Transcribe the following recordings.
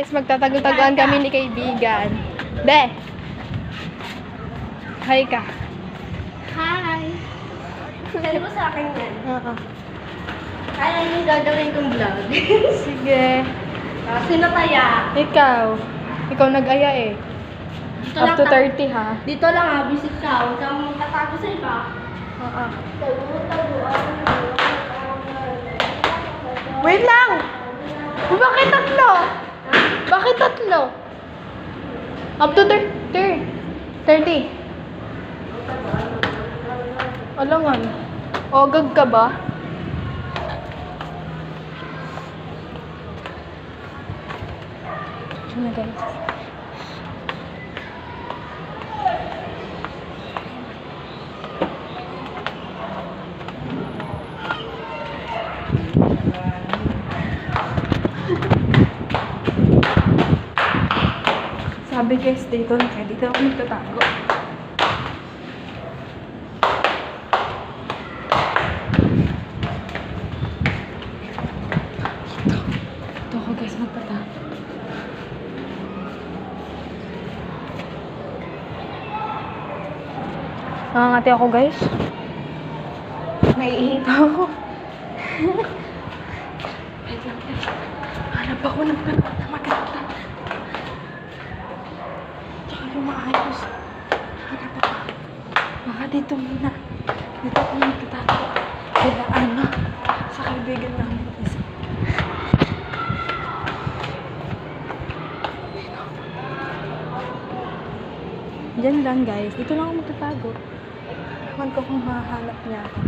guys, magtatago-taguan kami ni kaibigan. Be! Hi ka. Hi! Sabi mo sa akin yan. Oo. Kaya yung gagawin kong vlog. Sige. Sino kaya? Ikaw. Ikaw nag-aya eh. Dito Up lang to ta- 30 ha. Dito lang ha, visit ka. Huwag kang tatago sa iba. Oo. Tago-taguan. Wait lang! Bakit tatlo? Bakit tatlo? Up to 30. Alangan. Ogag ka ba? Ano guys? Sabi guys, dito na kayo. Dito ako magtatago. Dito ako guys magtatago. Nangangati ako guys. Naiihita ako. Wait lang guys. Hanap ako ng maganda. Tsaka yung maayos. Hanap ako. Baka dito muna. Dito ako magtatago. Kaya ano? Sa kaibigan namin isa. Diyan lang guys. Dito lang ako magtatago. Ewan ko kung mahanap niya ako.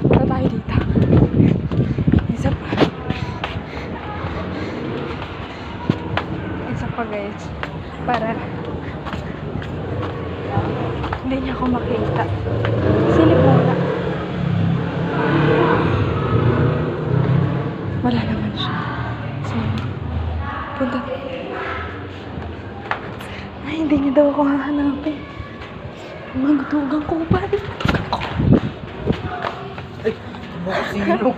Punta tayo dito. Isa pa. Isa pa guys. Para hindi niya ako makita. Silip muna. Wala naman siya. So, punta. Ay, hindi niya daw ako hahanapin. Magdugang ko ba? Magdugang ko. Ay, sino?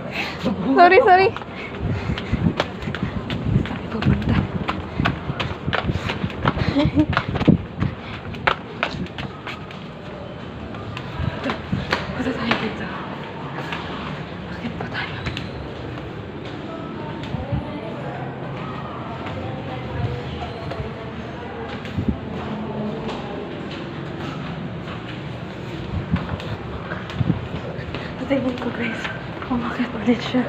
Sorry. Sabi ko, punta. Punta tayo dito. Bakit pa tayo? Tingin ko guys, umakit ulit siya.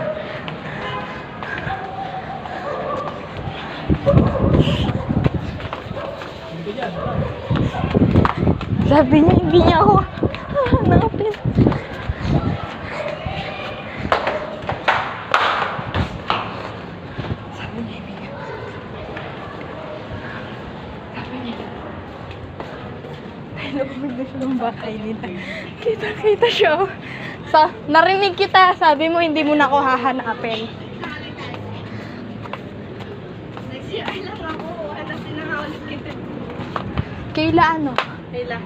Sabi niya, hindi niya ako hanapin. Sabi niya, hindi niya. Sabi niya. Dahil lumamig na siya ng bahay nila. Kita siya. Narinig kita, sabi mo hindi mo na ako hahanapin. Nag-CR lang ako. Ano, sinakaulit kita. Kayla ano? Kayla.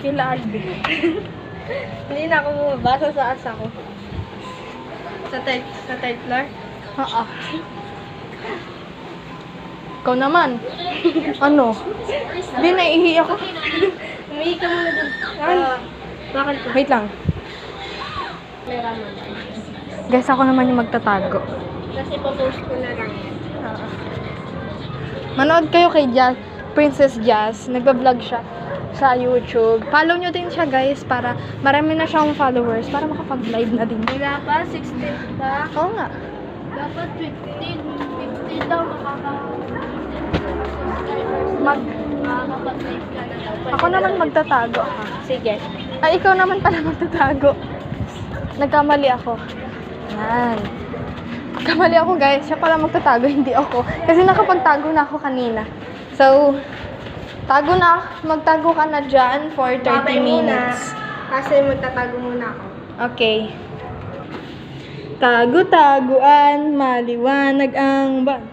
Kayla Albi. Hindi na ako bumabasa sa asa ko. Sa third floor? Oo. Ikaw naman. Ano? Hindi, naiihi ako. Umihi ka muna dun. Bakit po? Wait lang. Meron mo. Guys, ako naman yung magtatago. Kasi ipopost ko na lang. Manood kayo kay Princess Jazz. Nagba-vlog siya sa YouTube. Follow nyo din siya guys para marami na siyang followers para makapag-live na din. Wala pa, 16 pa. Oo nga. Dapat 15 daw makakapag-live ka na daw. Ako naman magtatago ha. Sige. Ay, ikaw naman pala magtatago. Nagkamali ako. Yan. Nagkamali ako guys. Siya pala magtatago, hindi ako. Kasi nakapagtago na ako kanina. So, magtago ka na dyan for 30 Babay muna. minutes. Kasi magtatago muna ako. Okay. Tago-taguan, maliwanag ang ban.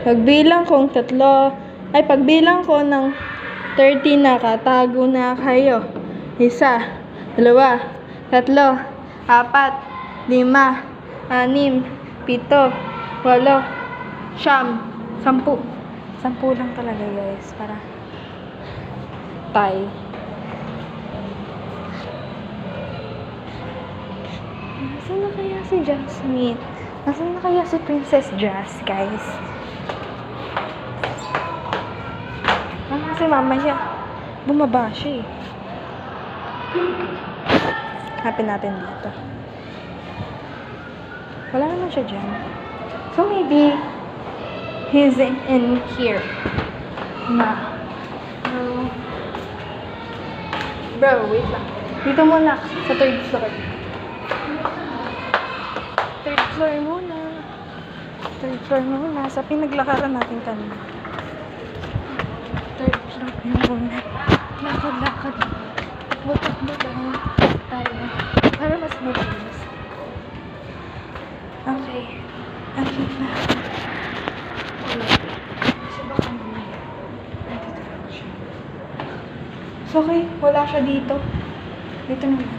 Pagbilang ko ng 30 nakatago na kayo. 1, 2, 3, 4, 5, 6, 7, 8, Wala. Siyam. 10. 10 lang talaga, guys. Para tie. Nasaan na kaya si Jasmine? Nasaan na kaya si Princess Jas, guys? Kasi mama siya. Bumaba siya eh. Hanapin natin dito. Wala naman siya dyan. So maybe he's in here. Na. Bro, wait lang. Dito muna. Sa 3rd floor. 3rd floor muna. 3rd floor muna. Sa pinaglakaran natin kanina. 3rd floor muna. Lakad-lakad. Takbo-takbo lang tayo. Para mas mabilis. Okay. Okay na. Kasi baka mamaya. Nandito lang siya. So, okay. Wala siya dito. Dito naman.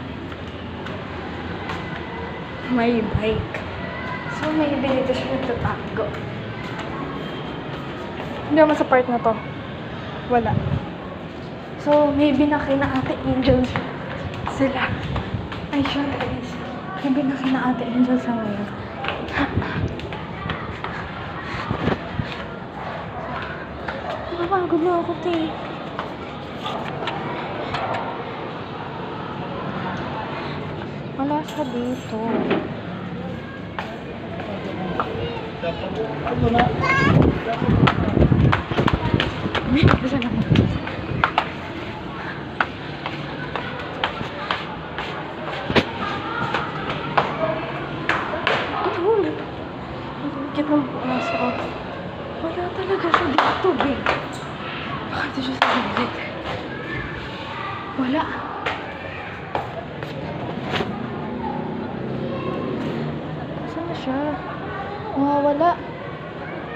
May bike. So, maybe dito siya nagtatago. Hindi naman sa part na to. Wala. So, maybe na kina Ate Angel sila. Ay, siya guys. Maybe na kina Ate Angel sa ngayon. Napapagod na ako, te. Wala siya dito. Bisa naman. Kita mo po nasa off. Wala talaga siya dito, babe. Baka ito siya sa gilid. Wala. Saan na siya? Wala.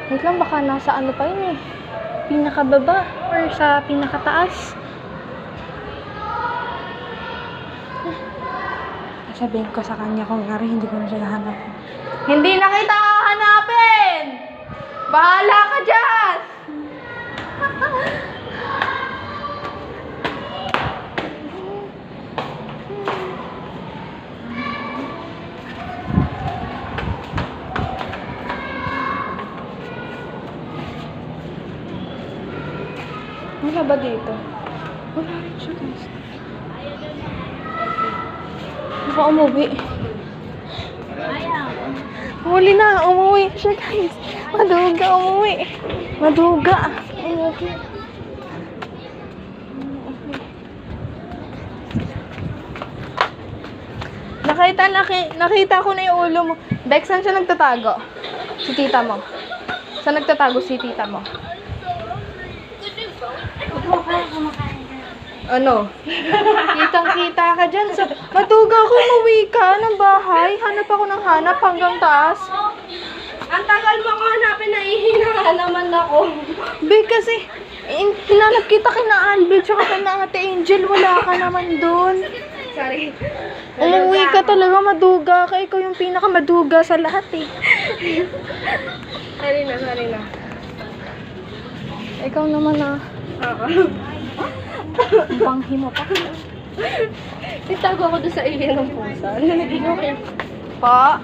Wait lang, baka nasa ano pa yun eh. Pinakababa or sa pinakataas. Sasabihin ko sa kanya kung nga hindi ko na siya nahanap. Hindi na kita hahanapin! Bahala ka dyan! Wala ba dito? Wala rin siya, guys. Baka umuwi. Huli na, umuwi siya, guys. Maduga, umuwi. Maduga. Umuwi. Nakita ko na yung ulo mo. Bex, saan siya nagtatago? Si tita mo. Saan nagtatago si tita mo? Ano? Kitang-kita ka dyan. Matuga ako, umuwi ka ng bahay. Hanap ako ng hanap hanggang taas. Ang tagal mo ako hanapin, nahihina naman ako. Be, kasi hinanap kita kina Alvin tsaka kina Ate Angel. Wala ka naman dun. Sorry. Umuwi ka talaga, maduga ka. Ikaw yung pinakamaduga sa lahat eh. Sorry na. Ikaw naman ah. Oo. Banghi mo pa. Itago ako doon sa ilya ng pusa. Nalagyan ko kayo. Pa?